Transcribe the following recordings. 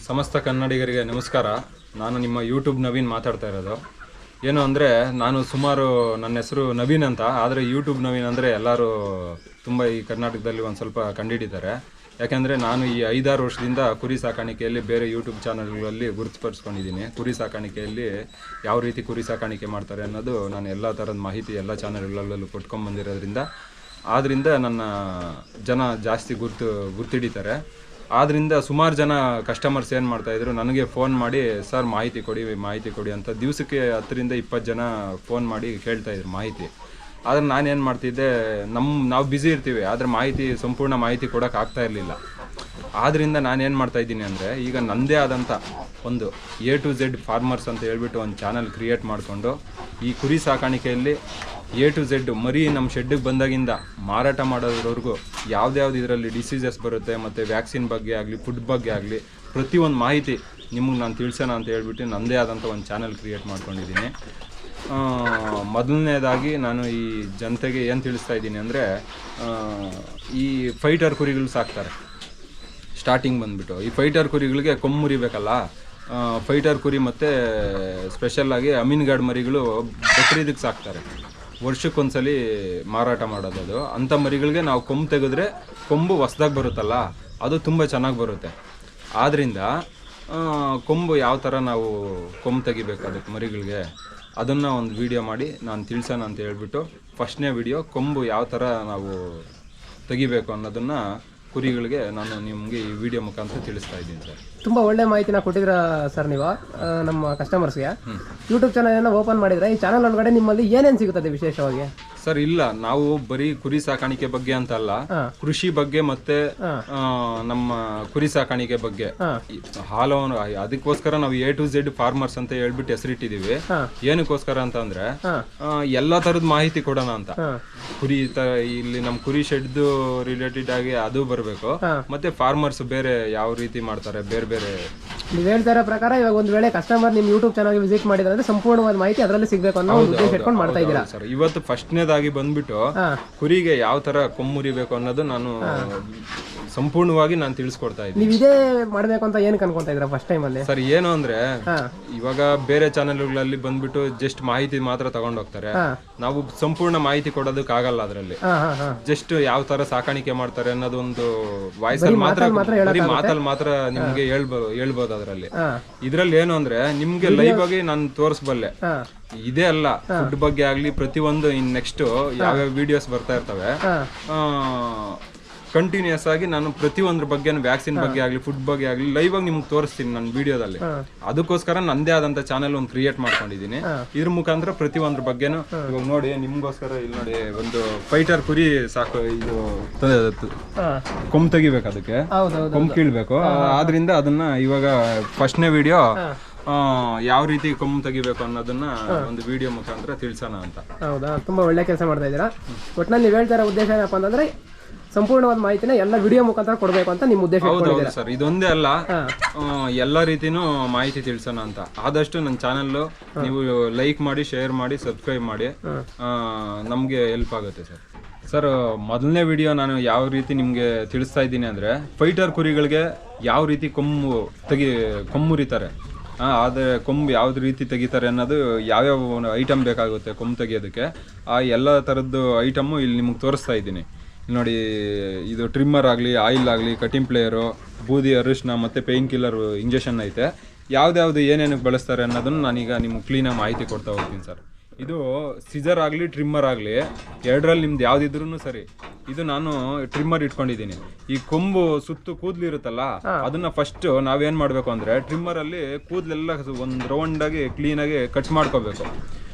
ಸಮಸ್ತ ಕನ್ನಡಿಗರಿಗೆ ನಮಸ್ಕಾರ. ನಾನು ನಿಮ್ಮ ಯೂಟ್ಯೂಬ್ ನವೀನ್ ಮಾತಾಡ್ತಾ ಇರೋದು. ಏನು ಅಂದರೆ ನಾನು ಸುಮಾರು ನನ್ನ ಹೆಸರು ನವೀನ್ ಅಂತ, ಆದರೆ ಯೂಟ್ಯೂಬ್ ನವೀನ್ ಅಂದರೆ ಎಲ್ಲರೂ ತುಂಬ ಈ ಕರ್ನಾಟಕದಲ್ಲಿ ಒಂದು ಸ್ವಲ್ಪ ಕಂಡುಹಿಡಿತಾರೆ. ಯಾಕೆಂದರೆ ನಾನು ಈ 5-6 ವರ್ಷದಿಂದ ಕುರಿ ಸಾಕಾಣಿಕೆಯಲ್ಲಿ ಬೇರೆ ಯೂಟ್ಯೂಬ್ ಚಾನಲ್ಗಳಲ್ಲಿ ಗುರುತುಪಡಿಸ್ಕೊಂಡಿದ್ದೀನಿ. ಕುರಿ ಸಾಕಾಣಿಕೆಯಲ್ಲಿ ಯಾವ ರೀತಿ ಕುರಿ ಸಾಕಾಣಿಕೆ ಮಾಡ್ತಾರೆ ಅನ್ನೋದು ನಾನು ಎಲ್ಲ ಥರದ ಮಾಹಿತಿ ಎಲ್ಲ ಚಾನಲ್ಗಳಲ್ಲೂ ಕೊಟ್ಕೊಂಡ್ಬಂದಿರೋದ್ರಿಂದ ಆದ್ದರಿಂದ ನನ್ನ ಜನ ಜಾಸ್ತಿ ಗುರ್ತಿಡಿತಾರೆ. ಆದ್ದರಿಂದ ಸುಮಾರು ಜನ ಕಸ್ಟಮರ್ಸ್ ಏನು ಮಾಡ್ತಾಯಿದ್ರು, ನನಗೆ ಫೋನ್ ಮಾಡಿ ಸರ್ ಮಾಹಿತಿ ಕೊಡಿ ಅಂತ ದಿವಸಕ್ಕೆ 10-20 ಜನ ಫೋನ್ ಮಾಡಿ ಕೇಳ್ತಾಯಿದ್ರು ಮಾಹಿತಿ. ಆದರೆ ನಾನೇನು ಮಾಡ್ತಿದ್ದೆ, ನಾವು ಬ್ಯುಸಿ ಇರ್ತೀವಿ, ಆದರೆ ಸಂಪೂರ್ಣ ಮಾಹಿತಿ ಕೊಡೋಕೆ ಆಗ್ತಾ ಇರಲಿಲ್ಲ. ಆದ್ದರಿಂದ ನಾನೇನು ಮಾಡ್ತಾಯಿದ್ದೀನಿ ಅಂದರೆ, ಈಗ ನನ್ನದೇ ಆದಂಥ ಒಂದು A to Z ಫಾರ್ಮರ್ಸ್ ಅಂತ ಹೇಳ್ಬಿಟ್ಟು ಒಂದು ಚಾನಲ್ ಕ್ರಿಯೇಟ್ ಮಾಡಿಕೊಂಡು ಈ ಕುರಿ ಸಾಕಾಣಿಕೆಯಲ್ಲಿ A to Z ಮರಿ ನಮ್ಮ ಶೆಡ್ಡಿಗೆ ಬಂದಾಗಿಂದ ಮಾರಾಟ ಮಾಡೋದ್ರವರೆಗೂ ಯಾವ್ದು ಇದರಲ್ಲಿ ಡಿಸೀಸಸ್ ಬರುತ್ತೆ ಮತ್ತು ವ್ಯಾಕ್ಸಿನ್ ಬಗ್ಗೆ ಆಗಲಿ ಫುಡ್ ಬಗ್ಗೆ ಆಗಲಿ ಪ್ರತಿಯೊಂದು ಮಾಹಿತಿ ನಿಮಗೆ ನಾನು ತಿಳಿಸೋಣ ಅಂತ ಹೇಳ್ಬಿಟ್ಟು ನನ್ನದೇ ಆದಂಥ ಒಂದು ಚಾನಲ್ ಕ್ರಿಯೇಟ್ ಮಾಡ್ಕೊಂಡಿದ್ದೀನಿ. ಮೊದಲನೇದಾಗಿ ನಾನು ಈ ಜನತೆಗೆ ಏನು ತಿಳಿಸ್ತಾ ಇದ್ದೀನಿ ಅಂದರೆ, ಈ ಫೈಟರ್ ಕುರಿಗಳು ಸಾಕ್ತಾರೆ. ಸ್ಟಾರ್ಟಿಂಗ್ ಬಂದುಬಿಟ್ಟು ಈ ಫೈಟರ್ ಕುರಿಗಳಿಗೆ ಕೊಂಬು ಮುರಿಬೇಕಲ್ಲ, ಫೈಟರ್ ಕುರಿ ಮತ್ತು ಸ್ಪೆಷಲ್ಲಾಗಿ ಅಮೀನ್ಗಾಡ್ ಮರಿಗಳು ಬಕ್ರೀದಿಗೆ ಸಾಕ್ತಾರೆ. ವರ್ಷಕ್ಕೊಂದ್ಸಲಿ ಮಾರಾಟ ಮಾಡೋದು. ಅಂಥ ಮರಿಗಳಿಗೆ ನಾವು ಕೊಂಬು ತೆಗೆದ್ರೆ ಕೊಂಬು ಹೊಸ್ದಾಗಿ ಬರುತ್ತಲ್ಲ, ಅದು ತುಂಬ ಚೆನ್ನಾಗಿ ಬರುತ್ತೆ. ಆದ್ದರಿಂದ ಕೊಂಬು ಯಾವ ಥರ ನಾವು ಕೊಂಬು ತೆಗಿಬೇಕು ಅದಕ್ಕೆ ಮರಿಗಳಿಗೆ, ಅದನ್ನು ಒಂದು ವಿಡಿಯೋ ಮಾಡಿ ನಾನು ತಿಳಿಸೋಣ ಅಂತ ಹೇಳ್ಬಿಟ್ಟು ಫಸ್ಟ್ನೇ ವಿಡಿಯೋ ಕೊಂಬು ಯಾವ ಥರ ನಾವು ತೆಗಿಬೇಕು ಅನ್ನೋದನ್ನು ಕುರಿಗಳಿಗೆ ನಾನು ನಿಮಗೆ ಈ ವಿಡಿಯೋ ಮುಖಾಂತರ ತಿಳಿಸ್ತಾ ಇದ್ದೀನಿ ಸರ್. ತುಂಬ ಒಳ್ಳೆ ಮಾಹಿತಿನ ಕೊಟ್ಟಿದ್ರ ಸರ್ ನೀವು ನಮ್ಮ ಕಸ್ಟಮರ್ಸ್ಗೆ. ಯೂಟ್ಯೂಬ್ ಚಾನಲ್ ಓಪನ್ ಮಾಡಿದ್ರೆ ಈ ಚಾನಲ್ ಒಳಗಡೆ ನಿಮ್ಮಲ್ಲಿ ಏನೇನು ಸಿಗುತ್ತದೆ ವಿಶೇಷವಾಗಿ? ಸರ್ ಇಲ್ಲ, ನಾವು ಬರೀ ಕುರಿ ಸಾಕಾಣಿಕೆ ಬಗ್ಗೆ ಅಂತ ಅಲ್ಲ, ಕೃಷಿ ಬಗ್ಗೆ ಮತ್ತೆ ನಮ್ಮ ಕುರಿ ಸಾಕಾಣಿಕೆ ಬಗ್ಗೆ ಹಾಲು, ಅದಕ್ಕೋಸ್ಕರ ನಾವು A to Z ಫಾರ್ಮರ್ಸ್ ಅಂತ ಹೇಳ್ಬಿಟ್ಟು ಹೆಸರಿಟ್ಟಿದೀವಿ. ಏನಕ್ಕೋಸ್ಕರ ಅಂತ ಅಂದ್ರೆ ಎಲ್ಲಾ ತರದ ಮಾಹಿತಿ ಕೊಡೋಣ ಅಂತ. ಕುರಿ ಇಲ್ಲಿ ನಮ್ಮ ಕುರಿ ಶೆಡ್ ರಿಲೇಟೆಡ್ ಆಗಿ ಅದು ಬರಬೇಕು, ಮತ್ತೆ ಫಾರ್ಮರ್ಸ್ ಬೇರೆ ಯಾವ ರೀತಿ ಮಾಡ್ತಾರೆ ಬೇರೆ ಬೇರೆ. ನೀವು ಹೇಳ್ತಾ ಇರೋ ಪ್ರಕಾರ ಇವಾಗ ಒಂದ್ ವೇಳೆ ಕಸ್ಟಮರ್ ನಿಮ್ ಯೂಟ್ಯೂಬ್ ಚಾನಲ್ ವಿಸಿಟ್ ಮಾಡಿದ್ರೆ ಅಂದ್ರೆ ಸಂಪೂರ್ಣವಾದ ಮಾಹಿತಿ ಅದರಲ್ಲಿ ಸಿಗಬೇಕು ಅನ್ನೋ ಉದ್ದೇಶ ಇಟ್ಕೊಂಡು ಮಾಡ್ತಾ ಇದ್ದೀರಾ ಸರ್. ಇವತ್ತು ಫಸ್ಟ್ನೇದಾಗಿ ಬಂದ್ಬಿಟ್ಟು ಕುರಿಗೆ ಯಾವ ತರ ಕೊಂಬುರಿಬೇಕು ಅನ್ನೋದು ನಾನು ಸಂಪೂರ್ಣವಾಗಿ ನಾನು ತಿಳಿಸ್ಕೊಡ್ತಾ ಇದ್ದೀನಿ. ನೀವು ಇದೇ ಮಾಡ್ಬೇಕು ಅಂತ ಏನಕ್ಕೆ ಅನ್ಕೊಂತಾ ಇದ್ದೀರಾ ಫಸ್ಟ್ ಟೈಮ್ ಅಲ್ಲಿ? ಸರ್ ಏನು ಅಂದ್ರೆ, ಇವಾಗ ಬೇರೆ ಚಾನೆಲ್ಗಳಲ್ಲಿ ಬಂದ್ಬಿಟ್ಟು ಜಸ್ಟ್ ಮಾಹಿತಿ ಮಾತ್ರ ತಗೊಂಡ್ ಹೋಗ್ತಾರೆ. ನಾವು ಸಂಪೂರ್ಣ ಮಾಹಿತಿ ಕೊಡೋದಕ್ಕೆ ಆಗಲ್ಲ. ಅದರಲ್ಲಿ ಜಸ್ಟ್ ಯಾವ ತರ ಸಾಕಾಣಿಕೆ ಮಾಡ್ತಾರೆ ಅನ್ನೋದು ಒಂದು ವಾಯ್ಸ್ ಅಲ್ಲಿ ಮಾತಲ್ಲಿ ಮಾತ್ರ ನಿಮ್ಗೆ ಹೇಳ್ಬೋದು. ಇದ್ರಲ್ಲಿ ಏನು ಅಂದ್ರೆ ನಿಮ್ಗೆ ಲೈವ್ ಆಗಿ ನಾನು ತೋರಿಸಬಲ್ಲೆ. ಇದೇ ಅಲ್ಲ, ಫುಡ್ ಬಗ್ಗೆ ಆಗ್ಲಿ ಪ್ರತಿಯೊಂದು ಇನ್ ನೆಕ್ಸ್ಟ್ ಯಾವ್ಯಾವ ವಿಡಿಯೋಸ್ ಬರ್ತಾ ಇರ್ತವೆ, ಕಂಟಿನ್ಯೂಸ್ ಆಗಿ ನಾನು ಪ್ರತಿಯೊಂದ್ರ ಬಗ್ಗೆ, ವ್ಯಾಕ್ಸಿನ್ ಬಗ್ಗೆ ಆಗ್ಲಿ ಫುಡ್ ಬಗ್ಗೆ ಆಗ್ಲಿ ಲೈವ್ ಆಗಿ ನಿಮ್ಗೆ ತೋರಿಸ್ತೀನಿ ನನ್ನ ವಿಡಿಯೋದಲ್ಲಿ. ಅದಕ್ಕೋಸ್ಕರ ನಂದೇ ಆದಂತ ಚಾನೆಲ್ ಒಂದು ಕ್ರಿಯೇಟ್ ಮಾಡ್ಕೊಂಡಿದ್ದೀನಿ. ಇದ್ರ ಮುಖಾಂತರ ಪ್ರತಿಯೊಂದ್ರ ಬಗ್ಗೆನು ಇವಾಗ ನೋಡಿ ನಿಮ್ಗೋಸ್ಕರ ಇಲ್ಲಿ ನೋಡಿ ಒಂದು ಫೈಟರ್ ಕುರಿ ಸಾಕು, ಇದು ಕೊಂಬ್ ತೆಗಿಬೇಕು, ಅದಕ್ಕೆ ಕೊಂಬ್ ಕೀಳ್ಬೇಕು. ಆದ್ರಿಂದ ಅದನ್ನ ಇವಾಗ ಫಸ್ಟ್ನೇ ವಿಡಿಯೋ ಯಾವ ರೀತಿ ಕೊಂಬ್ ತೆಗಿಬೇಕು ಅನ್ನೋದನ್ನ ಒಂದು ವಿಡಿಯೋ ಮುಖಾಂತರ ತಿಳಿಸೋಣ ಅಂತ. ಹೌದಾ, ತುಂಬಾ ಒಳ್ಳೆ ಕೆಲಸ ಮಾಡ್ತಾ ಇದ್ದೀರಾ. ಒಟ್ಟಿನಲ್ಲಿ ನೀವು ಹೇಳ್ತಾ ಇರೋ ಉದ್ದೇಶ ಏನಪ್ಪಾ ಅಂತಂದ್ರೆ ಸಂಪೂರ್ಣವಾದ ಮಾಹಿತಿನ ಎಲ್ಲ ವಿಡಿಯೋ ಮುಖಾಂತರ ಕೊಡಬೇಕು ಅಂತ ನಿಮ್ಮ ಉದ್ದೇಶ. ಹೌದೌದು ಸರ್, ಇದೊಂದೇ ಅಲ್ಲ, ಎಲ್ಲ ರೀತಿನೂ ಮಾಹಿತಿ ತಿಳಿಸೋಣ ಅಂತ. ಆದಷ್ಟು ನನ್ನ ಚಾನಲ್ ನೀವು ಲೈಕ್ ಮಾಡಿ, ಶೇರ್ ಮಾಡಿ, ಸಬ್ಸ್ಕ್ರೈಬ್ ಮಾಡಿ, ನಮ್ಗೆ ಹೆಲ್ಪ್ ಆಗುತ್ತೆ ಸರ್. ಸರ್ ಮೊದಲನೇ ವಿಡಿಯೋ ನಾನು ಯಾವ ರೀತಿ ನಿಮ್ಗೆ ತಿಳಿಸ್ತಾ ಇದ್ದೀನಿ ಅಂದ್ರೆ, ಫೈಟರ್ ಕುರಿಗಳಿಗೆ ಯಾವ ರೀತಿ ಕೊಂಬು ಮುರಿತಾರೆ, ಆದರೆ ಕೊಂಬು ಯಾವ್ದು ರೀತಿ ತೆಗಿತಾರೆ ಅನ್ನೋದು, ಯಾವ್ಯಾವ ಐಟಮ್ ಬೇಕಾಗುತ್ತೆ ಕೊಂಬು ತೆಗಿಯೋದಕ್ಕೆ, ಆ ಎಲ್ಲ ಥರದ್ದು ಐಟಮ್ಮು ಇಲ್ಲಿ ನಿಮ್ಗೆ ತೋರಿಸ್ತಾ ಇದ್ದೀನಿ. ನೋಡಿ, ಇದು ಟ್ರಿಮ್ಮರ್ ಆಗಲಿ, ಆಯಿಲ್ ಆಗಲಿ, ಕಟಿಂಗ್ ಪ್ಲೇಯರು, ಬೂದಿ, ಅರಿಶಿನ ಮತ್ತು ಪೇಯ್ನ್ ಕಿಲ್ಲರ್ ಇಂಜೆಕ್ಷನ್ ಐತೆ. ಯಾವ್ದು ಏನೇನಕ್ಕೆ ಬಳಸ್ತಾರೆ ಅನ್ನೋದನ್ನು ನಾನೀಗ ನಿಮ್ಗೆ ಕ್ಲೀನಾಗಿ ಮಾಹಿತಿ ಕೊಡ್ತಾ ಹೋಗ್ತೀನಿ ಸರ್. ಇದು ಸಿಜರ್ ಆಗಲಿ ಟ್ರಿಮ್ಮರ್ ಆಗಲಿ ಎರಡರಲ್ಲಿ ನಿಮ್ದು ಯಾವ್ದಿದ್ರು ಸರಿ. ಇದು ನಾನು ಟ್ರಿಮ್ಮರ್ ಇಟ್ಕೊಂಡಿದ್ದೀನಿ. ಈ ಕೊಂಬು ಸುತ್ತು ಕೂದಲಿರುತ್ತಲ್ಲ, ಅದನ್ನ ಫಸ್ಟ್ ನಾವೇನ್ ಮಾಡ್ಬೇಕು ಅಂದ್ರೆ ಟ್ರಿಮ್ಮರ್ ಅಲ್ಲಿ ಕೂದಲೆಲ್ಲ ಒಂದು ರೌಂಡ್ ಆಗಿ ಕ್ಲೀನಾಗಿ ಕಟ್ ಮಾಡ್ಕೋಬೇಕು.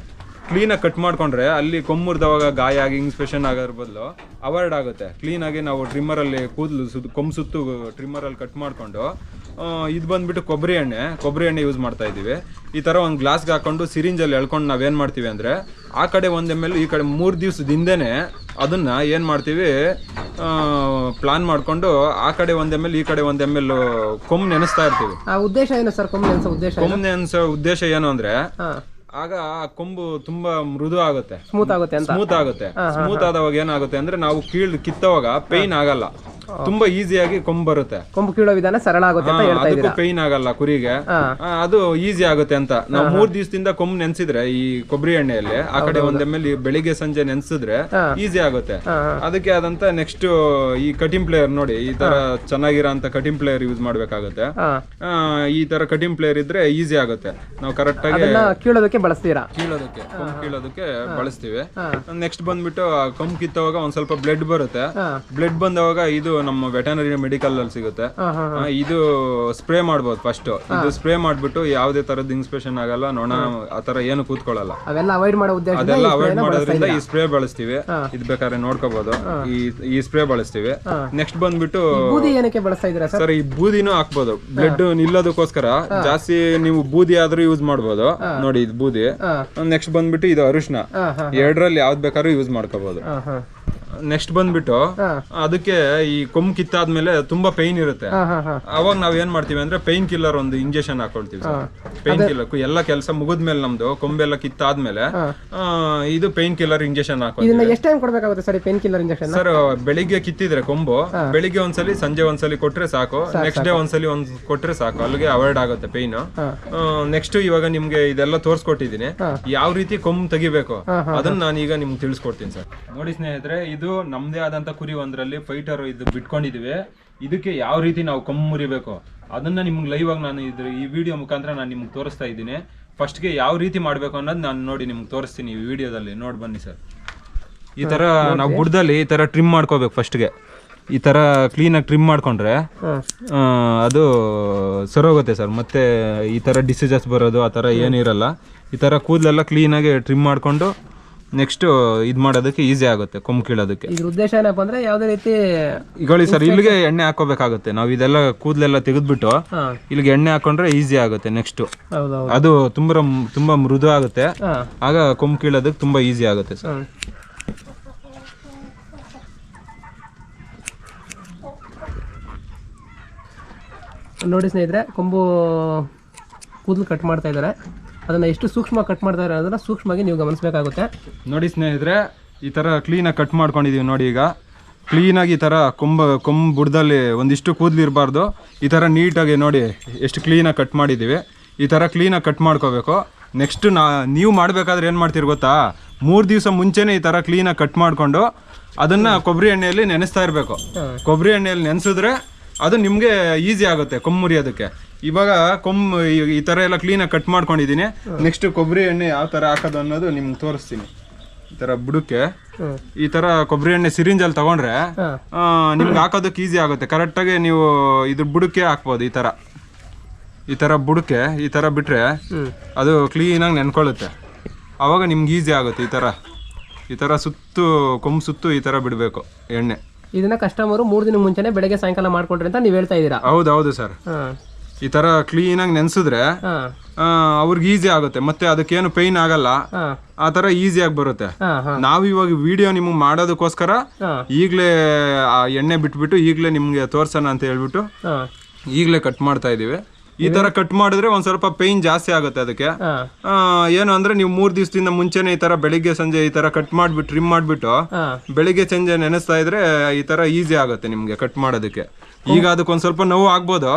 ಕ್ಲೀನಾಗಿ ಕಟ್ ಮಾಡ್ಕೊಂಡ್ರೆ ಅಲ್ಲಿ ಕೊಂಬುರ್ದವಾಗ ಗಾಯ ಆಗಿ ಇನ್ಸ್ಪೆಷನ್ ಆಗೋದ್ರ ಬದಲು ಅವಾಯ್ಡ್ ಆಗುತ್ತೆ. ಕ್ಲೀನಾಗಿ ನಾವು ಟ್ರಿಮ್ಮರಲ್ಲಿ ಕೊಂಬು ಸುತ್ತು ಟ್ರಿಮ್ಮರಲ್ಲಿ ಕಟ್ ಮಾಡಿಕೊಂಡು, ಇದು ಬಂದ್ಬಿಟ್ಟು ಕೊಬ್ಬರಿ ಎಣ್ಣೆ ಯೂಸ್ ಮಾಡ್ತಾ ಇದ್ದೀವಿ. ಈ ಥರ ಒಂದು ಗ್ಲಾಸ್ಗೆ ಹಾಕೊಂಡು ಸಿರಿಂಜಲ್ಲಿ ಎಳ್ಕೊಂಡು ನಾವೇನು ಮಾಡ್ತೀವಿ ಅಂದರೆ, ಆ ಕಡೆ 1 ml ಈ ಕಡೆ 3 ದಿವಸದ ಹಿಂದೆನೇ ಅದನ್ನು ಏನು ಮಾಡ್ತೀವಿ, ಪ್ಲಾನ್ ಮಾಡಿಕೊಂಡು ಆ ಕಡೆ 1 ml ಈ ಕಡೆ 1 ml ಕೊಂಬು ನೆನೆಸ್ತಾ ಇರ್ತೀವಿ. ಉದ್ದೇಶ ಏನು ಸರ್? ಕೊಂಬು ನೆನೆಸೋ ಉದ್ದೇಶ ಏನು ಅಂದರೆ, ಆಗ ಕೊಂಬು ತುಂಬಾ ಮೃದು ಆಗುತ್ತೆ, ಸ್ಮೂತ್ ಆಗುತ್ತೆ. ಸ್ಮೂತ್ ಆದವಾಗ ಏನಾಗುತ್ತೆ ಅಂದ್ರೆ ನಾವು ಕಿತ್ತವಾಗ ಪೇಯ್ನ್ ಆಗಲ್ಲ. ತುಂಬಾ ಈಸಿಯಾಗಿ ಕೊಂಬ್ ಬರುತ್ತೆ. ಕೊಂಬು ಕೀಳೋ ವಿಧಾನ ಸರಳ ಆಗುತ್ತೆ ಅಂತ ಹೇಳ್ತಾ ಅದಕ್ಕೂ ಪೈನ್ ಆಗಲ್ಲ ಕುರಿಗೆ, ಅದು ಈಸಿ ಆಗುತ್ತೆ ಅಂತ. ನಾವು 3 ದಿವಸದಿಂದ ಕೊಂಬ್ ನೆನ್ಸಿದ್ರೆ ಈ ಕೊಬ್ಬರಿ ಎಣ್ಣೆಯಲ್ಲಿ ಆ ಕಡೆ ಒಂದ್ ml ಬೆಳಿಗ್ಗೆ ಸಂಜೆ ನೆನ್ಸಿದ್ರೆ ಈಸಿ ಆಗುತ್ತೆ. ಅದಕ್ಕೆ ಆದಂತ ನೆಕ್ಸ್ಟ್ ಈ ಕಟಿಂಗ್ ಪ್ಲೇಯರ್ ನೋಡಿ, ಈ ತರ ಚೆನ್ನಾಗಿರೋ ಅಂತ ಕಟಿಂಗ್ ಪ್ಲೇಯರ್ ಯೂಸ್ ಮಾಡ್ಬೇಕಾಗುತ್ತೆ. ಈ ತರ ಕಟಿಂಗ್ ಪ್ಲೇಯರ್ ಇದ್ರೆ ಈಸಿ ಆಗುತ್ತೆ. ನಾವು ಕರೆಕ್ಟ್ ಆಗಿ ಕೀಳೋದಕ್ಕೆ ಬಳಸ್ತೀರಾ? ಕೀಳೋದಕ್ಕೆ ಬಳಸ್ತೀವಿ. ನೆಕ್ಸ್ಟ್ ಬಂದ್ಬಿಟ್ಟು ಕೊಂಬ್ ಕಿತ್ತವಾಗ ಒಂದ್ ಸ್ವಲ್ಪ ಬ್ಲಡ್ ಬರುತ್ತೆ. ಬ್ಲಡ್ ಬಂದವಾಗ ಇದು ನಮ್ಮ ವೆಟನರಿ ಮೆಡಿಕಲ್ ಅಲ್ಲಿ ಸಿಗುತ್ತೆ. ಇದು ಸ್ಪ್ರೇ ಮಾಡ್ಬೋದು. ಫಸ್ಟ್ ಇದು ಸ್ಪ್ರೇ ಮಾಡ್ಬಿಟ್ಟು ಯಾವುದೇ ತರದ ಇನ್ಸ್ಪೆಕ್ಷನ್ ಆಗಲ್ಲ, ನೊಣ ಆತರ ಏನು ಕೂತ್ಕೊಳ್ಳಲ್ಲ. ಅದೆಲ್ಲ ಅವಾಯ್ಡ್ ಮಾಡೋದ್ರಿಂದ ಈ ಸ್ಪ್ರೇ ಬಳಸ್ತೀವಿ. ಇದು ಬೇಕಾದ್ರೆ ನೋಡ್ಕೋಬಹುದು. ಈ ಸ್ಪ್ರೇ ಬಳಸ್ತೀವಿ. ನೆಕ್ಸ್ಟ್ ಬಂದ್ಬಿಟ್ಟು ಬೂದಿ ಏನಕ್ಕೆ ಬಳಸ್ತಾ ಇದ್ದೀರಾ ಸರ್? ಈ ಬೂದಿನೂ ಹಾಕ್ಬೋದು, ಬ್ಲಡ್ ನಿಲ್ಲೋದಕ್ಕೋಸ್ಕರ. ಜಾಸ್ತಿ ನೀವು ಬೂದಿ ಆದ್ರೂ ಯೂಸ್ ಮಾಡ್ಬೋದು. ನೋಡಿ ಇದು ಬೂದಿ. ನೆಕ್ಸ್ಟ್ ಬಂದ್ಬಿಟ್ಟು ಇದು ಅರಿಶಿನ. ಎರಡರಲ್ಲಿ ಯಾವ್ದು ಬೇಕಾದ್ರೂ ಯೂಸ್ ಮಾಡ್ಕೋಬಹುದು. ನೆಕ್ಸ್ಟ್ ಬಂದ್ಬಿಟ್ಟು ಅದಕ್ಕೆ ಈ ಕೊಂಬ್ ಕಿತ್ತಾದ್ಮೇಲೆ ತುಂಬಾ ಪೈನ್ ಇರುತ್ತೆ. ಅವಾಗ ನಾವ್ ಏನ್ ಮಾಡ್ತೀವಿ ಅಂದ್ರೆ ಪೈನ್ ಕಿಲ್ಲರ್ ಒಂದು ಇಂಜೆಕ್ಷನ್ ಹಾಕೊಳ್ತೀವಿ. ಪೈನ್ ಕಿಲ್ಲರ್ ಎಲ್ಲ ಕೆಲಸ ಮುಗಿದ್ಮೇಲೆ ನಮ್ದು ಕೊಂಬೆಲ್ಲ ಕಿತ್ತಾದ್ಮೇಲೆ ಇದು ಪೈನ್ ಕಿಲ್ಲರ್ ಇಂಜೆಕ್ಷನ್ ಹಾಕೊಳ್ತೀವಿ. ಎಷ್ಟು ಟೈಮ್ ಕೊಡ್ಬೇಕಾಗುತ್ತೆ sir pain killer injection? Sir ಬೆಳಿಗ್ಗೆ ಕಿತ್ತಿದ್ರೆ ಕೊಂಬು ಬೆಳಿಗ್ಗೆ ಒಂದ್ಸಲಿ ಸಂಜೆ ಒಂದ್ಸಲಿ ಕೊಟ್ರೆ ಸಾಕು. ನೆಕ್ಸ್ಟ್ ಡೇ ಒಂದ್ಸಲಿ ಕೊಟ್ರೆ ಸಾಕು, ಅಲ್ಲಿಗೆ ಅವಾಯ್ಡ್ ಆಗುತ್ತೆ ಪೈನ್. ನೆಕ್ಸ್ಟ್ ಇವಾಗ ನಿಮ್ಗೆ ಇದೆಲ್ಲ ತೋರ್ಸ್ಕೊಟ್ಟಿದೀನಿ, ಯಾವ ರೀತಿ ಕೊಂಬ್ ತೆಗಿಬೇಕು ಅದನ್ನ ನಾನೀಗ ನಿಮ್ಗೆ ತಿಳಿಸ್ಕೊಡ್ತೀನಿ ಸರ್. ನೋಡಿ ಸ್ನೇಹಿತರೆ, ಇದು ನಮ್ದೇ ಆದಂತ ಕುರಿ ಒಂದ್ರಲ್ಲಿ ಫೈಟರ್ ಇದು ಬಿಟ್ಕೊಂಡಿದೀವಿ. ಇದಕ್ಕೆ ಯಾವ ರೀತಿ ನಾವು ಕೊಂಬ್ ಮುರಿಬೇಕು ಅದನ್ನ ನಿಮ್ಗೆ ಲೈವ್ ಆಗಿ ನಾನು ಈ ವಿಡಿಯೋ ಮುಖಾಂತರ ನಾನು ನಿಮ್ಗೆ ತೋರಿಸ್ತಾ ಇದ್ದೀನಿ. ಫಸ್ಟ್ಗೆ ಯಾವ ರೀತಿ ಮಾಡ್ಬೇಕು ಅನ್ನೋದು ನಾನು ನೋಡಿ ನಿಮ್ಗೆ ತೋರಿಸ್ತೀನಿ ಈ ವಿಡಿಯೋದಲ್ಲಿ. ನೋಡಿ ಬನ್ನಿ ಸರ್. ಈ ತರ ನಾವು ಬುಡದಲ್ಲಿ ಈ ತರ ಟ್ರಿಮ್ ಮಾಡ್ಕೋಬೇಕು. ಫಸ್ಟ್ಗೆ ಈ ತರ ಕ್ಲೀನಾಗಿ ಟ್ರಿಮ್ ಮಾಡ್ಕೊಂಡ್ರೆ ಅದು ಸರೋಗುತ್ತೆ ಸರ್. ಮತ್ತೆ ಈ ತರ ಡಿಸೀಸಸ್ ಬರೋದು ಆ ತರ ಏನಿರಲ್ಲ. ಈ ತರ ಕೂದಲೆಲ್ಲ ಕ್ಲೀನಾಗಿ ಟ್ರಿಮ್ ಮಾಡ್ಕೊಂಡು ನೆಕ್ಸ್ಟ್ ಇದು ಮಾಡೋದಕ್ಕೆ ಈಸಿ ಆಗುತ್ತೆ ಕೊಂಬ್ ಕೀಳೋದಕ್ಕೆ. ಇದ್ರ ಉದ್ದೇಶ ಏನಪ್ಪ ಅಂದ್ರೆ ಯಾವುದೇ ರೀತಿ ಈಗ ಸರ್ ಇಲ್ಲಿಗೆ ಎಣ್ಣೆ ಹಾಕೋಬೇಕಾಗುತ್ತೆ. ನಾವು ಇದೆಲ್ಲ ಕೂದಲೆಲ್ಲ ತೆಗೆದ್ಬಿಟ್ಟು ಇಲ್ಲಿಗೆ ಎಣ್ಣೆ ಹಾಕೊಂಡ್ರೆ ಈಸಿ ಆಗುತ್ತೆ. ನೆಕ್ಸ್ಟ್ ಅದು ತುಂಬಾ ಮೃದು ಆಗುತ್ತೆ. ಆಗ ಕೊಂಬ್ ಕೀಳೋದಕ್ಕೆ ತುಂಬಾ ಈಸಿ ಆಗುತ್ತೆ ಸರ್. ನೋಡಿ ಸ್ನೇಹಿತರೆ, ಕೊಂಬು ಕೂದಲು ಕಟ್ ಮಾಡ್ತಾ ಇದ್ದಾರೆ. ಅದನ್ನ ಎಷ್ಟು ಸೂಕ್ಷ್ಮ ಕಟ್ ಮಾಡ್ತಾರೆ ಅನ್ನೋದನ್ನ ಸೂಕ್ಷ್ಮವಾಗಿ ನೀವು ಗಮನಿಸಬೇಕಾಗುತ್ತೆ. ನೋಡಿ ಸ್ನೇಹಿತರೆ, ಈ ತರ ಕ್ಲೀನಾಗಿ ಕಟ್ ಮಾಡ್ಕೊಂಡಿದೀವಿ. ನೋಡಿ ಈಗ ಕ್ಲೀನಾಗಿ ಈ ತರ ಕೊಂಬ್ ಬುಡದಲ್ಲಿ ಒಂದಿಷ್ಟು ಕೂದಲು ಇರಬಾರ್ದು. ಈ ತರ ನೀಟಾಗಿ ನೋಡಿ ಎಷ್ಟು ಕ್ಲೀನಾಗಿ ಕಟ್ ಮಾಡಿದೀವಿ. ಈ ತರ ಕ್ಲೀನಾಗಿ ಕಟ್ ಮಾಡ್ಕೋಬೇಕು. ನೆಕ್ಸ್ಟ್ ನೀವು ಮಾಡಬೇಕಾದ್ರೆ ಏನು ಮಾಡ್ತೀರಿ ಗೊತ್ತಾ, 3 ದಿವಸ ಮುಂಚೆನೇ ಈ ತರ ಕ್ಲೀನಾಗಿ ಕಟ್ ಮಾಡ್ಕೊಂಡು ಅದನ್ನ ಕೊಬ್ಬರಿ ಎಣ್ಣೆಯಲ್ಲಿ ನೆನೆಸ್ತಾ ಇರಬೇಕು. ಕೊಬ್ಬರಿ ಎಣ್ಣೆಯಲ್ಲಿ ನೆನೆಸಿದ್ರೆ ಅದು ನಿಮಗೆ ಈಸಿ ಆಗುತ್ತೆ ಕೊಂಬ್ ಮುರಿಯೋದಕ್ಕೆ. ಇವಾಗ ಈ ತರ ಎಲ್ಲ ಕ್ಲೀನಾಗಿ ಕಟ್ ಮಾಡ್ಕೊಂಡಿದ್ದೀನಿ. ನೆಕ್ಸ್ಟ್ ಕೊಬ್ಬರಿ ಎಣ್ಣೆ ಯಾವ ತರ ಹಾಕೋದು ಅನ್ನೋದು ನಿಮ್ಗೆ ತೋರಿಸ್ತೀನಿ. ಈ ತರ ಬುಡಕ್ಕೆ ಈ ತರ ಕೊಬ್ಬರಿ ಎಣ್ಣೆ ಸಿರಿಂಜಲ್ಲಿ ತಗೊಂಡ್ರೆ ನಿಮ್ಗೆ ಹಾಕೋದಕ್ಕೆ ಈಸಿ ಆಗುತ್ತೆ. ಕರೆಕ್ಟಾಗಿ ನೀವು ಇದ್ರ ಬುಡಕ್ಕೆ ಹಾಕ್ಬೋದು. ಈ ತರ ಬುಡಕ್ಕೆ ಈ ತರ ಬಿಟ್ರೆ ಅದು ಕ್ಲೀನಾಗಿ ನೆನ್ಕೊಳ್ಳುತ್ತೆ. ಅವಾಗ ನಿಮ್ಗೆ ಈಸಿ ಆಗುತ್ತೆ. ಈ ತರ ಕೊಂಬ್ ಸುತ್ತು ಈ ತರ ಬಿಡಬೇಕು ಎಣ್ಣೆ. ಇದನ್ನ ಕಸ್ಟಮರ್ 3 ದಿನ ಮುಂಚೆನೆ ಬೆಳಗ್ಗೆ ಸಾಯಂಕಾಲ ಮಾಡ್ಕೊಡ್ರಿ ಅಂತ ನೀವು ಹೇಳ್ತಾ ಇದ್ದೀರಾ? ಹೌದು ಸರ್. ಈ ತರ ಕ್ಲೀನಾಗಿ ನೆನ್ಸಿದ್ರೆ ಅವ್ರಿಗೆ ಈಸಿ ಆಗುತ್ತೆ. ಮತ್ತೆ ಅದಕ್ಕೇನು ಪೈನ್ ಆಗಲ್ಲ. ಆ ತರ ಈಸಿಯಾಗಿ ಬರುತ್ತೆ. ನಾವ್ ಇವಾಗ ವಿಡಿಯೋ ನಿಮ್ಗೆ ಮಾಡೋದಕ್ಕೋಸ್ಕರ ಈಗ್ಲೇ ಆ ಎಣ್ಣೆ ಬಿಟ್ಬಿಟ್ಟು ಈಗ್ಲೇ ನಿಮ್ಗೆ ತೋರ್ಸೋಣ ಅಂತ ಹೇಳ್ಬಿಟ್ಟು ಈಗ್ಲೇ ಕಟ್ ಮಾಡ್ತಾ ಇದೀವಿ. ಈ ತರ ಕಟ್ ಮಾಡಿದ್ರೆ ಒಂದ್ ಸ್ವಲ್ಪ ಪೈನ್ ಜಾಸ್ತಿ ಆಗುತ್ತೆ. ಅದಕ್ಕೆ ಏನು ಅಂದ್ರೆ ನೀವು 3 ದಿವಸದಿಂದ ಮುಂಚೆನೆ ಈ ತರ ಬೆಳಿಗ್ಗೆ ಸಂಜೆ ಈ ತರ ಕಟ್ ಮಾಡ್ಬಿಟ್ಟು ಟ್ರಿಮ್ ಮಾಡ್ಬಿಟ್ಟು ಬೆಳಿಗ್ಗೆ ಸಂಜೆ ನೆನೆಸ್ತಾ ಇದ್ರೆ ಈ ತರ ಈಸಿ ಆಗುತ್ತೆ ನಿಮ್ಗೆ ಕಟ್ ಮಾಡೋದಕ್ಕೆ. ಈಗ ಅದಕ್ಕೊಂದ್ ಸ್ವಲ್ಪ ನೋವು ಆಗ್ಬೋದು,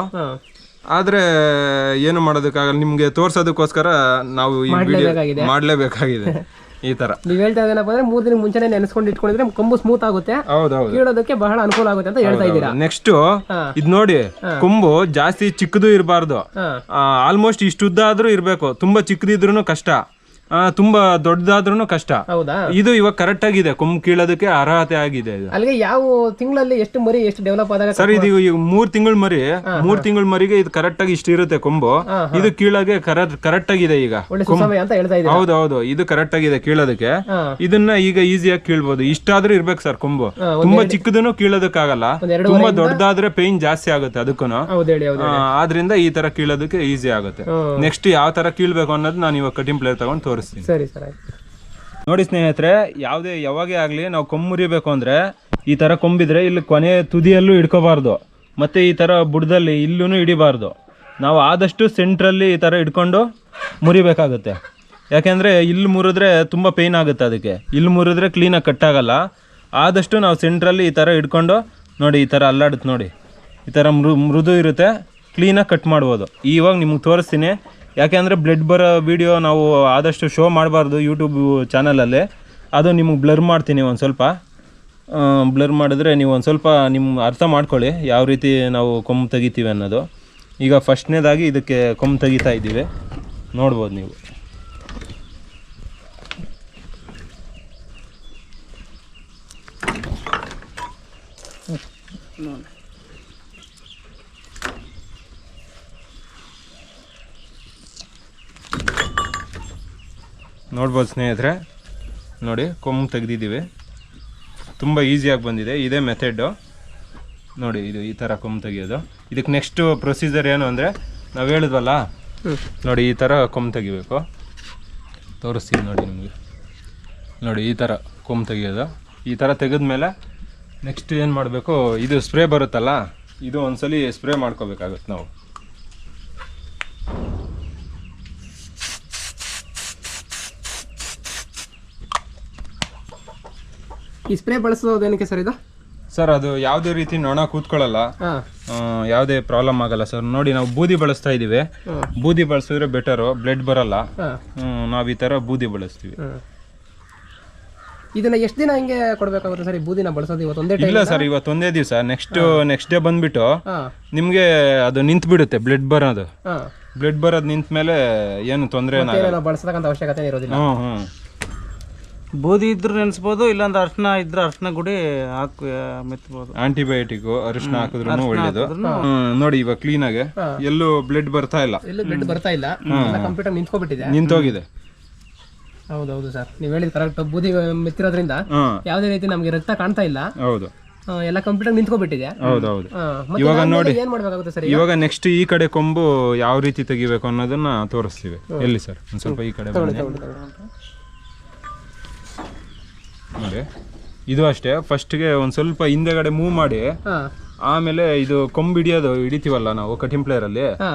ಆದ್ರೆ ಏನು ಮಾಡೋದಕ್ಕಾಗಲ್ಲ. ನಿಮ್ಗೆ ತೋರ್ಸೋದಕ್ಕೋಸ್ಕರ ನಾವು ಈ ವಿಡಿಯೋ ಮಾಡ್ಲೇಬೇಕಾಗಿದೆ. ಈ ತರ ನೀವ್ ಹೇಳ್ತಾ ಇದೇನಪ್ಪ ಅಂದ್ರೆ 3 ದಿನ ಮುಂಚೆನೆ ನೆನೆಸ್ಕೊಂಡು ಇಟ್ಕೊಂಡಿದ್ರೆ ಕೊಂಬು ಸ್ಮೂತ್ ಆಗುತ್ತೆ, ಕೀಳೋದಕ್ಕೆ ಬಹಳ ಅನುಕೂಲ ಆಗುತ್ತೆ ಅಂತ ಹೇಳ್ತಾ ಇದ್ದೀರಾ. ನೆಕ್ಸ್ಟ್ ಇದ್ ನೋಡಿ, ಕೊಂಬು ಜಾಸ್ತಿ ಚಿಕ್ಕದು ಇರಬಾರ್ದು. ಆಲ್ಮೋಸ್ಟ್ ಇಷ್ಟು ಉದ್ದ ಆದ್ರೂ ಇರ್ಬೇಕು. ತುಂಬಾ ಚಿಕ್ಕದಿದ್ರು ಕಷ್ಟ, ತುಂಬಾ ದೊಡ್ಡದಾದ್ರೂ ಕಷ್ಟ. ಇದು ಇವಾಗ ಕರೆಕ್ಟ್ ಆಗಿದೆ. ಕೊಂಬ್ ಕೀಳೋದಕ್ಕೆ ಅರ್ಹತೆ ಆಗಿದೆ. ಅಲ್ಲಿಗೆ ಯಾವ ತಿಂಗಳಲ್ಲಿ ಎಷ್ಟು ಮರಿ ಎಷ್ಟು ಡೆವಲಪ್ ಆದಾಗ ಸರ್ ಇದು 3 ತಿಂಗಳ ಮರಿ. 3 ತಿಂಗಳ ಮರಿಗೆ ಇದು ಕರೆಕ್ಟ್ ಆಗಿ ಇಷ್ಟು ಇರುತ್ತೆ ಕೊಂಬು. ಇದು ಕೀಳೋಕೆ ಕರೆಕ್ಟ್ ಆಗಿದೆ. ಈಗ ಹೌದೌದು, ಇದು ಕರೆಕ್ಟ್ ಆಗಿದೆ ಕೀಳೋದಕ್ಕೆ. ಇದನ್ನ ಈಗ ಈಸಿಯಾಗಿ ಕೀಳ್ಬೋದು. ಇಷ್ಟಾದ್ರೂ ಇರ್ಬೇಕು ಸರ್ ಕೊಂಬು. ತುಂಬಾ ಚಿಕ್ಕದನ್ನು ಕೀಳೋದಕ್ಕಾಗಲ್ಲ, ತುಂಬಾ ದೊಡ್ಡದಾದ್ರೆ ಪೈನ್ ಜಾಸ್ತಿ ಆಗುತ್ತೆ ಅದಕ್ಕೂ. ಆದ್ರಿಂದ ಈ ತರ ಕೀಳೋದಕ್ಕೆ ಈಸಿ ಆಗುತ್ತೆ. ನೆಕ್ಸ್ಟ್ ಯಾವ ತರ ಕೀಳ್ಬೇಕು ಅನ್ನೋದು ನಾನು ಇವಾಗ ಕಟಿಂಗ್ ಪ್ಲೇಯರ್ ತಗೊಂಡು ಸರಿ ಸರ್. ನೋಡಿ ಸ್ನೇಹಿತರೆ, ಯಾವಾಗೇ ಆಗಲಿ ನಾವು ಕೊಂಬ್ ಮುರಿಬೇಕು ಅಂದರೆ ಈ ಥರ ಕೊಂಬಿದ್ರೆ ಇಲ್ಲಿ ಕೊನೆ ತುದಿಯಲ್ಲೂ ಹಿಡ್ಕೋಬಾರ್ದು, ಮತ್ತು ಈ ಥರ ಬುಡದಲ್ಲಿ ಇಲ್ಲೂ ಹಿಡಿಬಾರ್ದು. ನಾವು ಆದಷ್ಟು ಸೆಂಟ್ರಲ್ಲಿ ಈ ಥರ ಹಿಡ್ಕೊಂಡು ಮುರಿಬೇಕಾಗುತ್ತೆ. ಯಾಕೆಂದರೆ ಇಲ್ಲಿ ಮುರಿದ್ರೆ ತುಂಬ ಪೇಯ್ನ್ ಆಗುತ್ತೆ. ಅದಕ್ಕೆ ಇಲ್ಲಿ ಮುರಿದ್ರೆ ಕ್ಲೀನಾಗಿ ಕಟ್ಟಾಗಲ್ಲ. ಆದಷ್ಟು ನಾವು ಸೆಂಟ್ರಲ್ಲಿ ಈ ಥರ ಹಿಡ್ಕೊಂಡು ನೋಡಿ ಈ ಥರ ಅಲ್ಲಾಡುತ್ತೆ ನೋಡಿ, ಈ ಥರ ಮೃದು ಇರುತ್ತೆ, ಕ್ಲೀನಾಗಿ ಕಟ್ ಮಾಡ್ಬೋದು. ಇವಾಗ ನಿಮ್ಗೆ ತೋರಿಸ್ತೀನಿ, ಯಾಕೆಂದರೆ ಬ್ಲಡ್ ಬರೋ ವೀಡಿಯೋ ನಾವು ಆದಷ್ಟು ಶೋ ಮಾಡಬಾರ್ದು ಯೂಟ್ಯೂಬ್ ಚಾನಲಲ್ಲಿ. ಅದು ನಿಮಗೆ ಬ್ಲರ್ ಮಾಡ್ತೀನಿ, ಒಂದು ಸ್ವಲ್ಪ ಬ್ಲರ್ ಮಾಡಿದ್ರೆ ನೀವು ಒಂದು ಸ್ವಲ್ಪ ನಿಮ್ಮ ಅರ್ಥ ಮಾಡ್ಕೊಳ್ಳಿ ಯಾವ ರೀತಿ ನಾವು ಕೊಂಬು ತೆಗಿತೀವಿ ಅನ್ನೋದು. ಈಗ ಫಸ್ಟ್ನೇದಾಗಿ ಇದಕ್ಕೆ ಕೊಂಬು ತೆಗಿತಾ ಇದ್ದೀವಿ, ನೋಡ್ಬೋದು ನೀವು. ನೋಡ್ಬೋದು ಸ್ನೇಹಿತರೆ, ನೋಡಿ ಕೊಂಬು ತೆಗೆದಿದ್ದೀವಿ. ತುಂಬ ಈಸಿಯಾಗಿ ಬಂದಿದೆ, ಇದೇ ಮೆಥೆಡ್ಡು ನೋಡಿ. ಇದು ಈ ಥರ ಕೊಂಬು ತೆಗಿಯೋದು. ಇದಕ್ಕೆ ನೆಕ್ಸ್ಟ್ ಪ್ರೊಸೀಜರ್ ಏನು ಅಂದರೆ, ನಾವು ಹೇಳಿದ್ವಲ್ಲ ನೋಡಿ, ಈ ಥರ ಕೊಂಬು ತೆಗಿಬೇಕು. ತೋರಿಸ್ತೀನಿ ನೋಡಿ ನಿಮಗೆ. ನೋಡಿ ಈ ಥರ ಕೊಂಬು ತೆಗಿಯೋದು. ಈ ಥರ ತೆಗೆದ್ಮೇಲೆ ನೆಕ್ಸ್ಟ್ ಏನು ಮಾಡಬೇಕು, ಇದು ಸ್ಪ್ರೇ ಬರುತ್ತಲ್ಲ, ಇದು ಒಂದ್ಸಲಿ ಸ್ಪ್ರೇ ಮಾಡ್ಕೋಬೇಕಾಗುತ್ತೆ ನಾವು. ಈ ಸ್ಪ್ರೇ ಬಳಸೋದೇನಕ್ಕೆ ಸರ್ ಇದು? ಸರ್ ಅದು ಯಾವುದೇ ರೀತಿ ನೊಣ ಕೂತ್ಕೊಳ್ಳಲ್ಲ, ಯಾವುದೇ ಪ್ರಾಬ್ಲಮ್ ಆಗಲ್ಲ ಸರ್. ನೋಡಿ ನಾವು ಬೂದಿ ಬಳಸ್ತಾ ಇದ್ದೀವಿ, ಬೂದಿ ಬಳಸಿದ್ರೆ ಬೆಟರು, ಬ್ಲಡ್ ಬರಲ್ಲ. ನಾವು ಈ ಥರ ಬೂದಿ ಬಳಸ್ತೀವಿ. ಇದನ್ನ ಎಷ್ಟು ದಿನ ಹಿಂಗೆ ಕೊಡಬೇಕಾಗುತ್ತೆ ಸರ್ ಈ ಬೂದಿನ ಬಳಸೋದು? ಇವತ್ತು ಒಂದೇ ಟೈಮ್? ಇಲ್ಲ ಸರ್, ಇವತ್ತು ಒಂದೇ ದಿವಸ. ನೆಕ್ಸ್ಟ್ ಡೇ ಬಂದ್ಬಿಟ್ಟು ನಿಮಗೆ ಅದು ನಿಂತು ಬಿಡುತ್ತೆ ಬ್ಲಡ್ ಬರೋದು. ಬ್ಲಡ್ ಬರೋದು ನಿಂತ ಮೇಲೆ ಏನು ತೊಂದರೆ ಏನಾಗಲ್ಲ, ಬಳಸತಕ್ಕಂಥ ಅವಶ್ಯಕತೆ ಇರೋದಿಲ್ಲ. ಬೂದಿ ಇದ್ರೆ ನೆನೆಸ್ಬೋದು, ಇಲ್ಲಾಂದ್ರೆ ಅರ್ಶಿನ ಇದ್ರೆ ಅರ್ಶಿನ ಗುಡಿ ಹಾಕಿ ಮೆತ್ತಬಹುದು. ಆಂಟಿಬಯೋಟಿಕ್ ಅರಿಶಿನ ಹಾಕಿದ್ರು ಒಳ್ಳೇದು. ನೋಡಿ ಇವಾಗ ಕ್ಲೀನ್ ಆಗಿ ಎಲ್ಲೂ ಬ್ಲಡ್ ಬರ್ತಾ ಇಲ್ಲ, ಎಲ್ಲೂ ಬ್ಲಡ್ ಬರ್ತಾ ಇಲ್ಲ, ಕಂಪ್ಯೂಟರ್ ನಿಂತ್ಕೊಬಿಟ್ಟಿದೆ, ನಿಂತೋಗಿದೆ. ಹೌದೌದು ಸರ್, ನೀವು ಹೇಳಿದ ಕರೆಕ್ಟ್. ಬೂದಿ ಮೆತ್ತಿರೋದ್ರಿಂದ ಯಾವುದೇ ರೀತಿ ನಮಗೆ ರಕ್ತ ಕಾಣ್ತಾ ಇಲ್ಲ. ಹೌದು, ಎಲ್ಲ ಕಂಪ್ಯೂಟರ್ ನಿಂತ್ಕೊಬಿಟ್ಟಿದೆ. ಹೌದೌದು. ಇವಾಗ ನೋಡಿ, ಏನ್ ಮಾಡ್ಬೇಕಾಗುತ್ತೆ ಸರ್ ಇವಾಗ ನೆಕ್ಸ್ಟ್ ಈ ಕಡೆ ಕೊಂಬು ಯಾವ ರೀತಿ ತೆಗಿಬೇಕು ಅನ್ನೋದನ್ನ ತೋರಿಸ್ತೀವಿ. ಎಲ್ಲಿ ಸರ್, ಒಂದ್ ಸ್ವಲ್ಪ ಈ ಕಡೆ ನೋಡಿ. ಇದು ಅಷ್ಟೇ, ಫಸ್ಟ್ಗೆ ಒಂದ್ ಸ್ವಲ್ಪ ಹಿಂದೆಗಡೆ ಮೂವ್ ಮಾಡಿ, ಆಮೇಲೆ ಇದು ಕೊಂಬು ಹಿಡಿತೀವಲ್ಲ ನಾವು ಕಟಿಂಗ್ ಪ್ಲೇಯರ್ ಅಲ್ಲಿ,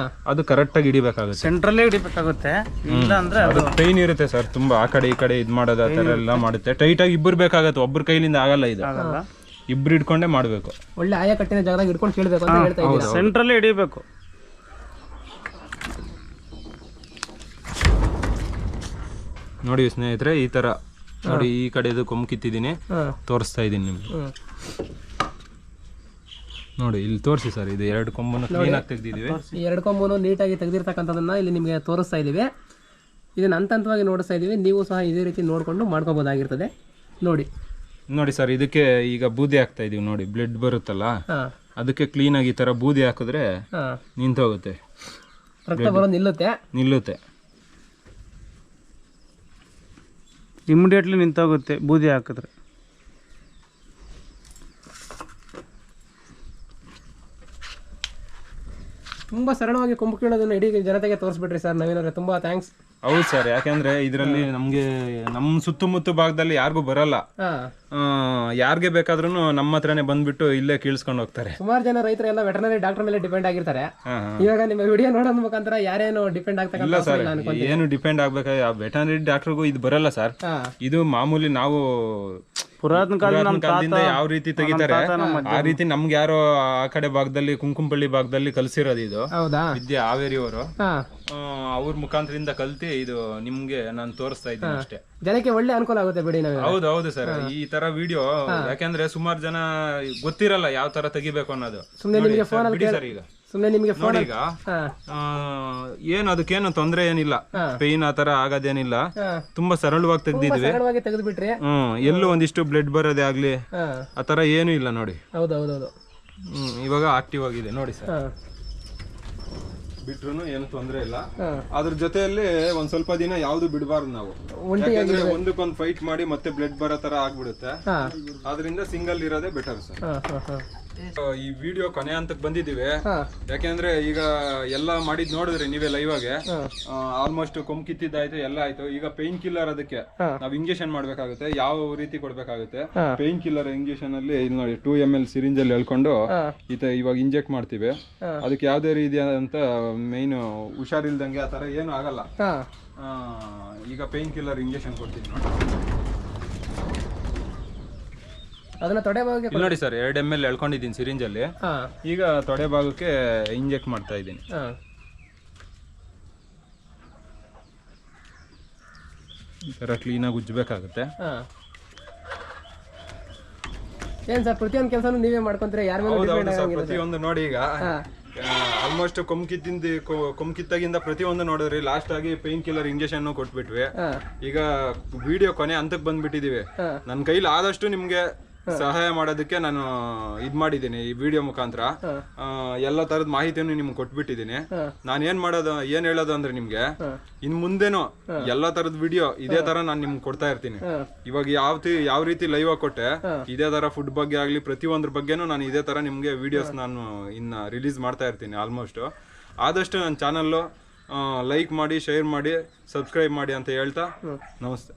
ಅದು ಕರೆಕ್ಟ್ ಆಗಿ ಹಿಡಿಬೇಕಾಗುತ್ತೆ. ಸೆಂಟ್ರಲ್ಲೇ ಹಿಡಿಬೇಕಾಗುತ್ತೆ, ಇಲ್ಲ ಅಂದ್ರೆ ಅದು ಪೈನ್ ಇರುತ್ತೆ ಸರ್ ತುಂಬಾ. ಆ ಕಡೆ ಈ ಕಡೆ ಇದ್ ಮಾಡೋದು ಆ ತರ ಎಲ್ಲ ಮಾಡುತ್ತೆ. ಟೈಟ್ ಆಗಿ ಇಬ್ಬರು ಬೇಕಾಗತ್ತೆ, ಒಬ್ಬರ ಕೈಲಿಂದ ಆಗಲ್ಲ. ಇದು ಇಬ್ರು ಹಿಡ್ಕೊಂಡೇ ಮಾಡ್ಬೇಕು. ಒಳ್ಳೆ ಆಯಾ ಕಟ್ಟಿನ ಜಾಗದಾಗ ಹಿಡ್ಕೊಂಡು ಕೇಳಬೇಕು ಅಂತ ಹೇಳ್ತಾ ಇದ್ದೀರಾ. ಸೆಂಟ್ರಲ್ಲೇ ಹಿಡಿಬೇಕು. ನೋಡಿ ಸ್ನೇಹಿತರೆ, ಈ ತರ ನೋಡಿ, ಈ ಕಡೆದು ಕೊಂಬು ಕಿತ್ತಿದ್ದೀನಿ, ತೋರಿಸ್ತಾ ಇದ್ದೀನಿ ನಿಮ್ಗೆ. ನೋಡಿ ಇಲ್ಲಿ ತೋರಿಸಿ ಸರ್, ಇದು ಎರಡು ಕೊಂಬನ್ನು ಕ್ಲೀನ್ ಆಗಿ ತೆಗೆದಿದ್ದೀವಿ. ಈ ಎರಡು ಕೊಂಬನ್ನು ನೀಟಾಗಿ ತೆಗೆದಿರ್ತಕ್ಕಂಥದ್ದನ್ನ ಇಲ್ಲಿ ನಿಮಗೆ ತೋರಿಸ್ತಾ ಇದ್ದೀವಿ. ಇದನ್ನ ಹಂತವಾಗಿ ನೋಡಿಸ್ತಾ ಇದ್ದೀವಿ. ನೀವು ಸಹ ಇದೇ ರೀತಿ ನೋಡ್ಕೊಂಡು ಮಾಡ್ಕೋಬಹುದಾಗಿರ್ತದೆ. ನೋಡಿ ಸರ್, ಇದಕ್ಕೆ ಈಗ ಬೂದಿ ಹಾಕ್ತಾ ಇದೀವಿ. ನೋಡಿ ಬ್ಲಡ್ ಬರುತ್ತಲ್ಲ, ಅದಕ್ಕೆ ಕ್ಲೀನ್ ಆಗಿ ಈ ತರ ಬೂದಿ ಹಾಕಿದ್ರೆ ನಿಂತೋಗುತ್ತೆ, ರಕ್ತ ಬರೋದು ನಿಲ್ಲುತ್ತೆ. ಇಮಿಡಿಯೇಟ್ಲಿ ನಿಂತೋಗುತ್ತೆ ಬೂದಿ ಹಾಕಿದ್ರೆ. ತುಂಬಾ ಸರಳವಾಗಿ ಕೊಂಬು ಕೀಳೋದನ್ನ ಇಡೀ ಜನತೆಗೆ ತೋರಿಸ್ಬಿಟ್ರಿ ಸರ್ ನವೀನ್. ತುಂಬಾ ಥ್ಯಾಂಕ್ಸ್. ಹೌದು ಸರ್, ಯಾಕಂದ್ರೆ ಇದರಲ್ಲಿ ನಮ್ಗೆ ನಮ್ಮ ಸುತ್ತಮುತ್ತ ಭಾಗದಲ್ಲಿ ಯಾರಿಗೂ ಬರಲ್ಲ. ಯಾರಿಗೆ ಬೇಕಾದ್ರೂ ನಮ್ಮ ಹತ್ರನೇ ಬಂದ್ಬಿಟ್ಟು ಇಲ್ಲೇ ಕೀಳ್ಸ್ಕೊಂಡು ಹೋಗ್ತಾರೆ. ಸುಮಾರು ಜನ ರೈತರು ಎಲ್ಲ ವೆಟರ್ನರಿ ಡಾಕ್ಟರ್ ಮೇಲೆ ಡಿಪೆಂಡ್ ಆಗಿರ್ತಾರೆ. ಇವಾಗ ನಿಮ್ಮ ವಿಡಿಯೋ ನೋಡೋದ್ ಮುಖಾಂತರ ಯಾರೇನು ಡಿಪೆಂಡ್ ಆಗ್ತಾರೆ? ಇಲ್ಲ ಸರ್, ಏನು ಡಿಪೆಂಡ್ ಆಗ್ಬೇಕಾ, ವೆಟರ್ನರಿ ಡಾಕ್ಟರ್ಗೂ ಇದು ಬರಲ್ಲ ಸರ್. ಇದು ಮಾಮೂಲಿ ನಾವು ಪುರಾತನ ಕಾಲದಿಂದ ಯಾವ ರೀತಿ ತೆಗಿತಾರೆ ಆ ರೀತಿ ನಮ್ಗೆ ಯಾರೋ ಆ ಕಡೆ ಭಾಗದಲ್ಲಿ ಕುಂಕುಂಪಳ್ಳಿ ಭಾಗದಲ್ಲಿ ಕಲ್ಸಿರೋದು ಇದು ವಿದ್ಯೆ, ಹಾವೇರಿ ಅವರು, ಅವ್ರ ಮುಖಾಂತರದಿಂದ ಕಲ್ತಿ ಇದು ನಿಮ್ಗೆ ನಾನು ತೋರಿಸ್ತಾ ಇದ್ದೀನಿ ಅಷ್ಟೇ. ಜನಕ್ಕೆ ಒಳ್ಳೆ ಅನುಕೂಲ ಆಗುತ್ತೆ ಬಿಡಿ. ಹೌದು ಸರ್, ಈ ತರ ವಿಡಿಯೋ ಯಾಕಂದ್ರೆ ಸುಮಾರು ಜನ ಗೊತ್ತಿರಲ್ಲ ಯಾವ ತರ ತೆಗಿಬೇಕು ಅನ್ನೋದು. ಸುಮ್ಮನೆ ಫೋನ್ ಸರ್ ಈಗ ನೋಡಿ, ಈಗ ಏನು ಅದಕ್ಕೇನು ತೊಂದ್ರೆ ಏನಿಲ್ಲ, ಪೇನ್ ಆತರ ಆಗೋದೇನಿಲ್ಲ, ತುಂಬಾ ಸರಳವಾಗಿ ತೆಗ್ದಿದ್ವಿ. ತೆಗೆದ್ಬಿಟ್ರಿ, ಎಲ್ಲೂ ಒಂದಿಷ್ಟು ಬ್ಲಡ್ ಬರೋದೇ ಆಗ್ಲಿ ಆತರ ಏನು ಇಲ್ಲ ನೋಡಿ. ಹೌದೌದು. ಇವಾಗ ಆಕ್ಟಿವ್ ಆಗಿದೆ ನೋಡಿ ಸರ್, ಬಿಟ್ರು ಏನು ತೊಂದ್ರೆ ಇಲ್ಲ. ಅದ್ರ ಜೊತೆಯಲ್ಲಿ ಒಂದ್ ಸ್ವಲ್ಪ ದಿನ ಯಾವ್ದು ಬಿಡಬಾರ್ದು ನಾವು, ಯಾಕಂದ್ರೆ ಒಂದಕ್ಕೊಂದು ಫೈಟ್ ಮಾಡಿ ಮತ್ತೆ ಬ್ಲಡ್ ಬರೋ ತರ ಆಗ್ಬಿಡುತ್ತೆ. ಆದ್ರಿಂದ ಸಿಂಗಲ್ ಇರೋದೇ ಬೆಟರ್ ಸರ್. ಈ ವಿಡಿಯೋ ಕೊನೆ ಹಂತಕ್ಕೆ ಬಂದಿದ್ದೀವಿ, ಯಾಕೆಂದ್ರೆ ಈಗ ಎಲ್ಲ ಮಾಡಿದ್ ನೋಡಿದ್ರಿ ನೀವೇ ಲೈವ್ ಆಗಿ. ಆಲ್ಮೋಸ್ಟ್ ಕೊಂಬು ಕಿತ್ತಿದ್ದಾಯ್ತು, ಎಲ್ಲ ಆಯ್ತು. ಈಗ ಪೇನ್ ಕಿಲ್ಲರ್ ಅದಕ್ಕೆ ನಾವ್ ಇಂಜೆಕ್ಷನ್ ಮಾಡ್ಬೇಕಾಗುತ್ತೆ. ಯಾವ ರೀತಿ ಕೊಡ್ಬೇಕಾಗುತ್ತೆ ಪೇನ್ ಕಿಲ್ಲರ್ ಇಂಜೆಕ್ಷನ್ ಅಲ್ಲಿ ಇಲ್ಲಿ ನೋಡಿ 2 ml ಸಿರಿಂಜ್ ಅಲ್ಲಿ ಹೇಳ್ಕೊಂಡು ಇವಾಗ ಇಂಜೆಕ್ಟ್ ಮಾಡ್ತೀವಿ. ಅದಕ್ಕೆ ಯಾವ್ದೇ ರೀತಿಯಾದಂತ ಮೇನ್ ಹುಷಾರಿಲ್ದಂಗೆ ಆ ತರ ಏನು ಆಗಲ್ಲ. ಈಗ ಪೇನ್ ಕಿಲ್ಲರ್ ಇಂಜೆಕ್ಷನ್ ಕೊಡ್ತೀವಿ ನೋಡಿ. ಅದನ್ನ ತೊಡೆ ಭಾಗಕ್ಕೆ ಇಲ್ಲಿ ನೋಡಿ ಸರ್ 2 ml ಎಳ್ಕೊಂಡಿದ್ದೀನಿ ಸಿರಿಂಜಲ್ಲಿ. ಹಾಂ ಈಗ ತೊಡೆ ಭಾಗಕ್ಕೆ ಇಂಜೆಕ್ಟ್ ಮಾಡ್ತಾ ಇದ್ದೀನಿ. ಹಾಂ ಈ ಥರ ಕ್ಲೀನಾಗಿ ಉಜ್ಜಬೇಕಾಗುತ್ತೆ. ಹಾಂ ಏನು ಸರ್ ಪ್ರತಿಯೊಂದು ಕೆಲಸನೂ ನೀವೇ ಮಾಡ್ಕೊಂತೀರಾ? ಯಾರ ಮೇಲೆ ಡಿಪೆಂಡ್ ಆಗಂಗಿಲ್ಲ ಸರ್? ಪ್ರತಿಯೊಂದು ನೋಡಿ ಈಗ ಆಲ್ಮೋಸ್ಟ್ ಕಿತ್ತಾಗಿಂದ ಪ್ರತಿಯೊಂದು ನೋಡಿದ್ರಿ. ಲಾಸ್ಟ್ ಆಗಿ ಪೇನ್ ಕಿಲ್ಲರ್ ಇಂಜೆಕ್ಷನ್ ಕೊಟ್ಬಿಟ್ವಿ. ಹಾಂ ಈಗ ವಿಡಿಯೋ ಕೊನೆ ಹಂತಕ್ಕೆ ಬಂದ್ಬಿಟ್ಟಿದೀವಿ. ನನ್ನ ಕೈಲಿ ಆದಷ್ಟು ನಿಮ್ಗೆ ಸಹಾಯ ಮಾಡೋದಕ್ಕೆ ನಾನು ಇದ್ ಮಾಡಿದ್ದೀನಿ ಈ ವಿಡಿಯೋ ಮುಖಾಂತರ. ಎಲ್ಲ ತರದ ಮಾಹಿತಿಯನ್ನು ನಿಮ್ಗೆ ಕೊಟ್ಬಿಟ್ಟಿದ್ದೀನಿ. ನಾನು ಏನ್ ಹೇಳೋದು ಅಂದ್ರೆ ನಿಮ್ಗೆ ಇನ್ ಮುಂದೆನು ಎಲ್ಲಾ ತರದ ವಿಡಿಯೋ ಇದೇ ತರ ನಾನು ನಿಮ್ಗೆ ಕೊಡ್ತಾ ಇರ್ತೀನಿ. ಇವಾಗ ಯಾವ ರೀತಿ ಲೈವ್ ಆಗಿ ಕೊಟ್ಟೆ, ಇದೇ ತರ ಫುಡ್ ಬಗ್ಗೆ ಆಗ್ಲಿ ಪ್ರತಿಯೊಂದ್ರ ಬಗ್ಗೆನೂ ನಾನು ಇದೇ ತರ ನಿಮ್ಗೆ ವಿಡಿಯೋಸ್ ನಾನು ಇನ್ನ ರಿಲೀಸ್ ಮಾಡ್ತಾ ಇರ್ತೀನಿ. ಆಲ್ಮೋಸ್ಟ್ ಆದಷ್ಟು ನನ್ನ ಚಾನಲ್ ಲೈಕ್ ಮಾಡಿ, ಶೇರ್ ಮಾಡಿ, ಸಬ್ಸ್ಕ್ರೈಬ್ ಮಾಡಿ ಅಂತ ಹೇಳ್ತಾ ನಮಸ್ತೆ.